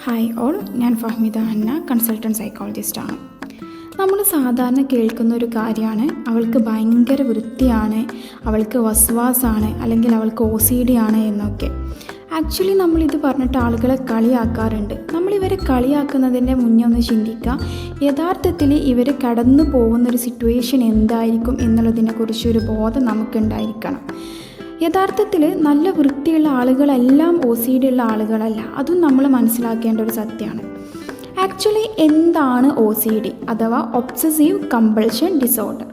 Hi all, ഞാൻ Fahmida Hannah, consultant സൈക്കോളജിസ്റ്റാണ്. നമ്മൾ സാധാരണ കേൾക്കുന്ന ഒരു കാര്യമാണ് അവൾക്ക് ഭയങ്കര വൃത്തിയാണ്, അവൾക്ക് വസ്വാസാണ്, അല്ലെങ്കിൽ അവൾക്ക് OCD ആണ് എന്നൊക്കെ. ആക്ച്വലി നമ്മളിത് പറഞ്ഞിട്ട് ആളുകളെ കളിയാക്കാറുണ്ട്. നമ്മളിവരെ കളിയാക്കുന്നതിൻ്റെ മുന്നേ ഒന്ന് ചിന്തിക്കുക, യഥാർത്ഥത്തിൽ ഇവർ കടന്നു പോകുന്നൊരു സിറ്റുവേഷൻ എന്തായിരിക്കും എന്നുള്ളതിനെക്കുറിച്ചൊരു ബോധം നമുക്കുണ്ടായിരിക്കണം. യഥാർത്ഥത്തിൽ നല്ല വൃത്തിയുള്ള ആളുകളെല്ലാം OCD ഉള്ള ആളുകളല്ല, അതും നമ്മൾ മനസ്സിലാക്കേണ്ട ഒരു സത്യമാണ്. ആക്ച്വലി എന്താണ് OCD അഥവാ ഒബ്സസീവ് കമ്പൾഷൻ ഡിസോർഡർ?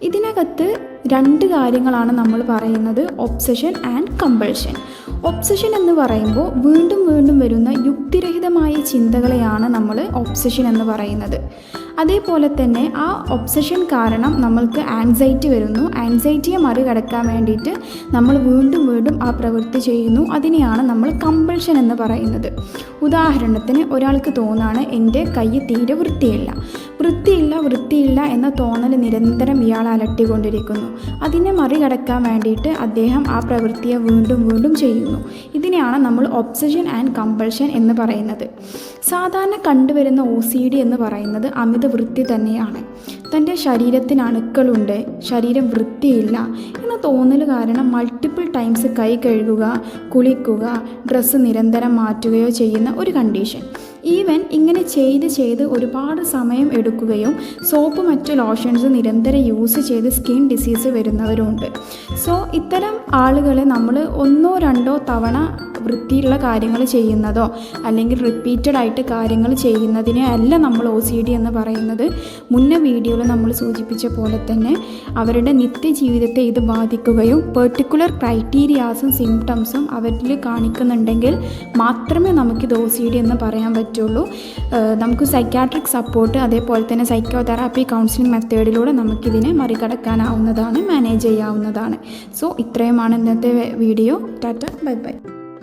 ഇതിനകത്ത് രണ്ട് കാര്യങ്ങളാണ് നമ്മൾ പറയുന്നത്, ഒബ്സഷൻ ആൻഡ് കമ്പൾഷൻ. ഒബ്സഷൻ എന്ന് പറയുമ്പോൾ വീണ്ടും വീണ്ടും വരുന്ന യുക്തിരഹിതമായ ചിന്തകളെയാണ് നമ്മൾ ഒബ്സഷൻ എന്ന് പറയുന്നത്. അതേപോലെ തന്നെ ആ ഒബ്സഷൻ കാരണം നമ്മൾക്ക് ആൻസൈറ്റി വരുന്നു. ആൻസൈറ്റിയെ മറികടക്കാൻ വേണ്ടിയിട്ട് നമ്മൾ വീണ്ടും വീണ്ടും ആ പ്രവൃത്തി ചെയ്യുന്നു. അതിനെയാണ് നമ്മൾ കമ്പൾഷൻ എന്ന് പറയുന്നത്. ഉദാഹരണത്തിന് ഒരാൾക്ക് തോന്നാണ് എൻ്റെ കൈ തീരെ വൃത്തിയില്ല എന്ന തോന്നൽ നിരന്തരം ഇയാൾ അലട്ടിക്കൊണ്ടിരിക്കുന്നു. അതിനെ മറികടക്കാൻ വേണ്ടിയിട്ട് അദ്ദേഹം ആ പ്രവൃത്തിയെ വീണ്ടും വീണ്ടും ചെയ്യുന്നു. ഇതിനെയാണ് നമ്മൾ ഒബ്സഷൻ ആൻഡ് കമ്പൾഷൻ എന്ന് പറയുന്നത്. സാധാരണ കണ്ടുവരുന്ന OCD എന്ന് പറയുന്നത് അമിത വൃത്തി തന്നെയാണ്. തൻ്റെ ശരീരത്തിന് അണുക്കളുണ്ട്, ശരീരം വൃത്തിയില്ല എന്ന തോന്നൽ കാരണം മൾട്ടിപ്പിൾ ടൈംസ് കൈ കഴുകുക, കുളിക്കുക, ഡ്രസ്സ് നിരന്തരം മാറ്റുകയോ ചെയ്യുന്ന ഒരു കണ്ടീഷൻ. ഈവൻ ഇങ്ങനെ ചെയ്ത് ഒരുപാട് സമയം എടുക്കുകയും സോപ്പ് മറ്റു ലോഷൻസ് നിരന്തരം യൂസ് ചെയ്ത് സ്കിൻ ഡിസീസ് വരുന്നവരുണ്ട്. സോ ഇത്തരം ആളുകളെ നമ്മൾ 1-2 തവണ വൃത്തിയുള്ള കാര്യങ്ങൾ ചെയ്യുന്നതോ അല്ലെങ്കിൽ റിപ്പീറ്റഡ് ആയിട്ട് കാര്യങ്ങൾ ചെയ്യുന്നതിനെ അല്ല നമ്മൾ OCD എന്ന് പറയുന്നത്. മുന്നേ വീഡിയോയിൽ നമ്മൾ സൂചിപ്പിച്ച പോലെ തന്നെ അവരുടെ നിത്യജീവിതത്തെ ഇത് ബാധിക്കുകയും പെർട്ടിക്കുലർ ക്രൈറ്റീരിയാസും സിംറ്റംസും അവരിൽ കാണിക്കുന്നുണ്ടെങ്കിൽ മാത്രമേ നമുക്കിത് OCD എന്ന് പറയാൻ പറ്റുള്ളൂ. നമുക്ക് സൈക്യാട്രിക് സപ്പോർട്ട്, അതേപോലെ തന്നെ സൈക്കോതെറാപ്പി, കൗൺസിലിംഗ് മെത്തേഡിലൂടെ നമുക്കിതിനെ മറികടക്കാനാവുന്നതാണ്, മാനേജ് ചെയ്യാവുന്നതാണ്. സോ ഇത്രയുമാണ് ഇന്നത്തെ വീഡിയോ. Tata, bye bye.